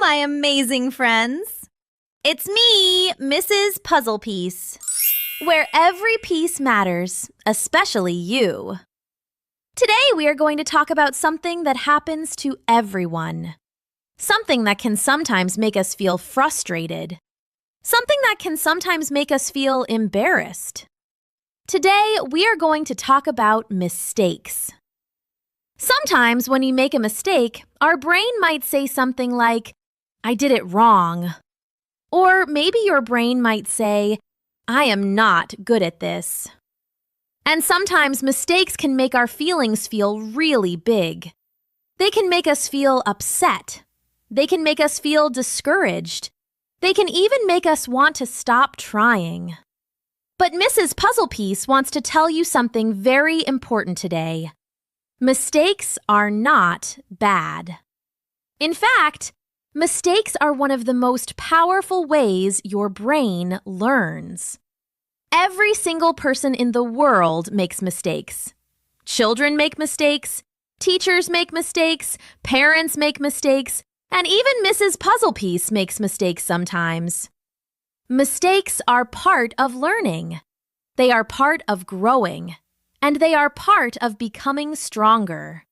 my amazing friends. It's me, Mrs. Puzzle Piece, where every piece matters, especially you. Today we are going to talk about something that happens to everyone. Something that can sometimes make us feel frustrated. Something that can sometimes make us feel embarrassed. Today we are going to talk about mistakes. Sometimes when you make a mistake, our brain might say something like, "I did it wrong." Or maybe your brain might say, "I am not good at this." And sometimes mistakes can make our feelings feel really big. They can make us feel upset. They can make us feel discouraged. They can even make us want to stop trying. But Mrs. Puzzle Piece wants to tell you something very important today. Mistakes are not bad. In fact, mistakes are one of the most powerful ways your brain learns. Every single person in the world makes mistakes. Children make mistakes, teachers make mistakes, parents make mistakes, and even Mrs. Puzzle Piece makes mistakes sometimes. Mistakes are part of learning. They are part of growing. And they are part of becoming stronger.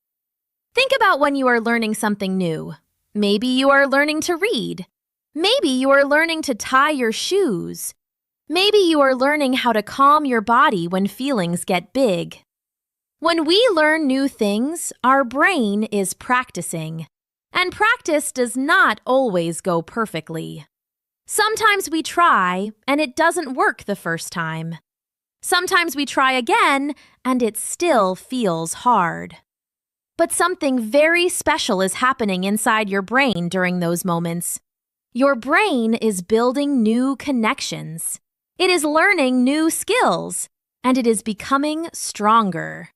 Think about when you are learning something new. Maybe you are learning to read. Maybe you are learning to tie your shoes. Maybe you are learning how to calm your body when feelings get big. When we learn new things, our brain is practicing. And practice does not always go perfectly. Sometimes we try, and it doesn't work the first time. Sometimes we try again, and it still feels hard. But something very special is happening inside your brain during those moments. Your brain is building new connections. It is learning new skills, and it is becoming stronger.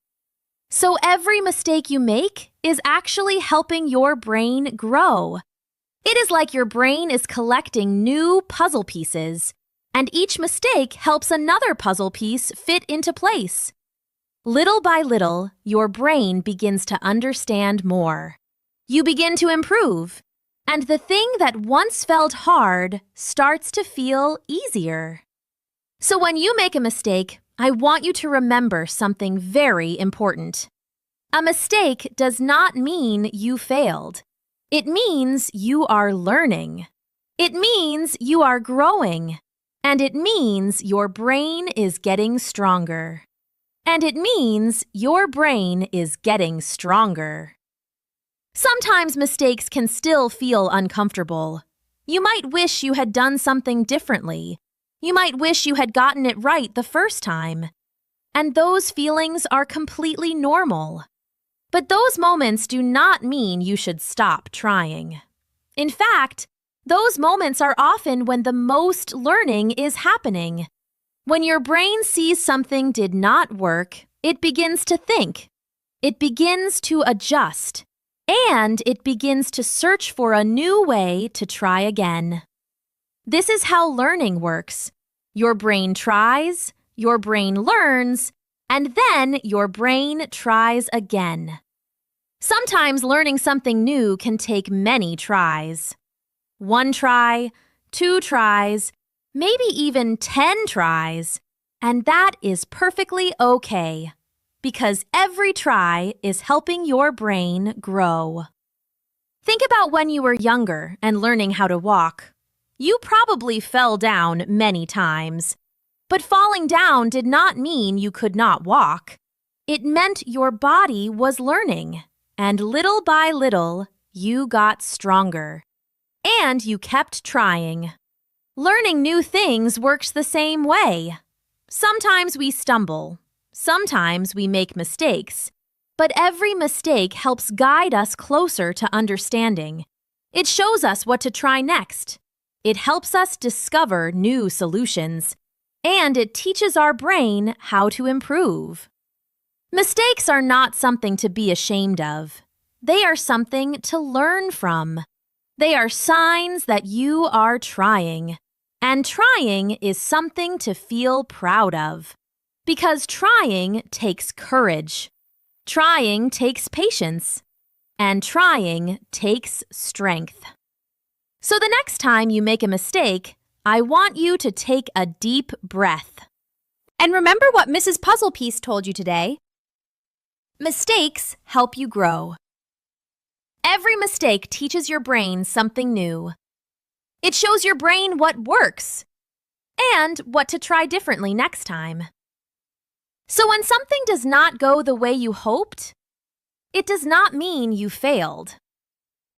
So every mistake you make is actually helping your brain grow. It is like your brain is collecting new puzzle pieces, and each mistake helps another puzzle piece fit into place. Little by little, your brain begins to understand more. You begin to improve, and the thing that once felt hard starts to feel easier. So when you make a mistake, I want you to remember something very important. A mistake does not mean you failed. It means you are learning. It means you are growing. And it means your brain is getting stronger. And it means your brain is getting stronger. Sometimes mistakes can still feel uncomfortable. You might wish you had done something differently. You might wish you had gotten it right the first time. And those feelings are completely normal. But those moments do not mean you should stop trying. In fact, those moments are often when the most learning is happening. When your brain sees something did not work, it begins to think. It begins to adjust. And it begins to search for a new way to try again. This is how learning works. Your brain tries, your brain learns, and then your brain tries again. Sometimes learning something new can take many tries. 1 try, 2 tries, maybe even 10 tries, and that is perfectly okay, because every try is helping your brain grow. Think about when you were younger and learning how to walk. You probably fell down many times, but falling down did not mean you could not walk. It meant your body was learning, and little by little, you got stronger. And you kept trying. Learning new things works the same way. Sometimes we stumble. Sometimes we make mistakes. But every mistake helps guide us closer to understanding. It shows us what to try next. It helps us discover new solutions. And it teaches our brain how to improve. Mistakes are not something to be ashamed of. They are something to learn from. They are signs that you are trying. And trying is something to feel proud of. Because trying takes courage. Trying takes patience. And trying takes strength. So the next time you make a mistake, I want you to take a deep breath. And remember what Mrs. Puzzlepiece told you today. Mistakes help you grow. Every mistake teaches your brain something new. It shows your brain what works and what to try differently next time. So when something does not go the way you hoped, it does not mean you failed.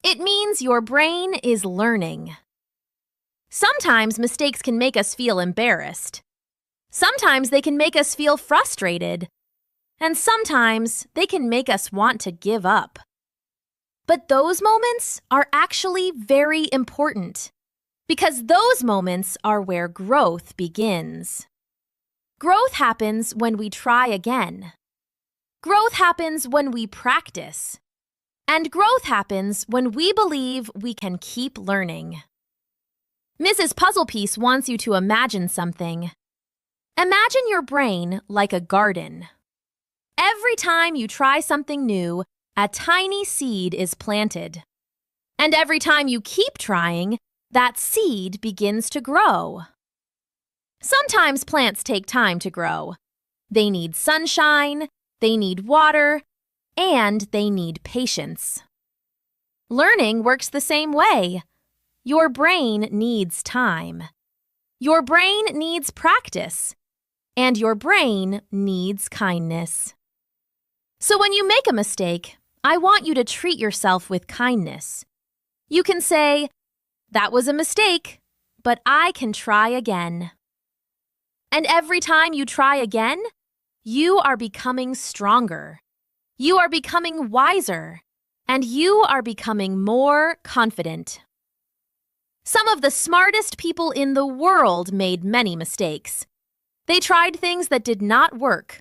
It means your brain is learning. Sometimes mistakes can make us feel embarrassed. Sometimes they can make us feel frustrated. And sometimes they can make us want to give up. But those moments are actually very important because those moments are where growth begins. Growth happens when we try again. Growth happens when we practice. And growth happens when we believe we can keep learning. Mrs. Puzzlepiece wants you to imagine something. Imagine your brain like a garden. Every time you try something new, a tiny seed is planted. And every time you keep trying, that seed begins to grow. Sometimes plants take time to grow. They need sunshine, they need water, and they need patience. Learning works the same way. Your brain needs time. Your brain needs practice. And your brain needs kindness. So when you make a mistake, I want you to treat yourself with kindness. You can say, "That was a mistake, but I can try again." And every time you try again, you are becoming stronger. You are becoming wiser. And you are becoming more confident. Some of the smartest people in the world made many mistakes. They tried things that did not work,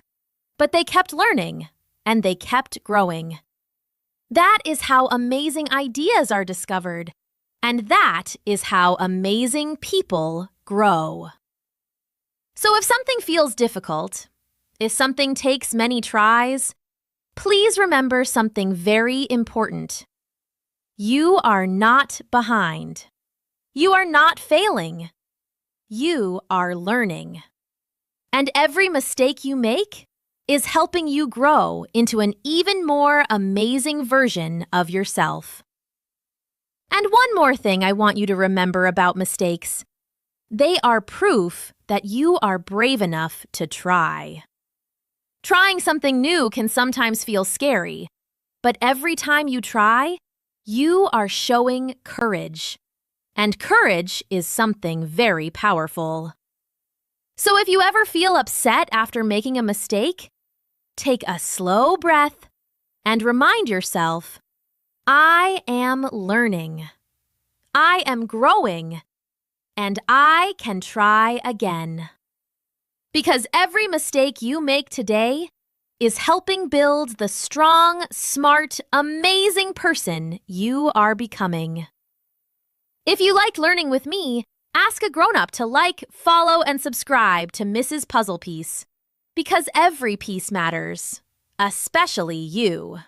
but they kept learning. And they kept growing. That is how amazing ideas are discovered. And that is how amazing people grow. So if something feels difficult, if something takes many tries, please remember something very important. You are not behind. You are not failing. You are learning. And every mistake you make is helping you grow into an even more amazing version of yourself. And one more thing I want you to remember about mistakes. They are proof that you are brave enough to try. Trying something new can sometimes feel scary, but every time you try, you are showing courage. And courage is something very powerful. So if you ever feel upset after making a mistake, take a slow breath and remind yourself, I am learning. I am growing. And I can try again. Because every mistake you make today is helping build the strong, smart, amazing person you are becoming. If you liked learning with me, ask a grown-up to like, follow, and subscribe to Mrs. Puzzlepiece. Because every piece matters, especially you.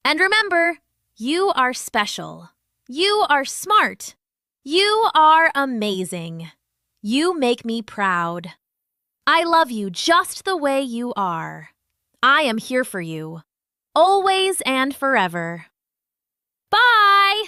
And remember, you are special. You are smart. You are amazing. You make me proud. I love you just the way you are. I am here for you, always and forever. Bye!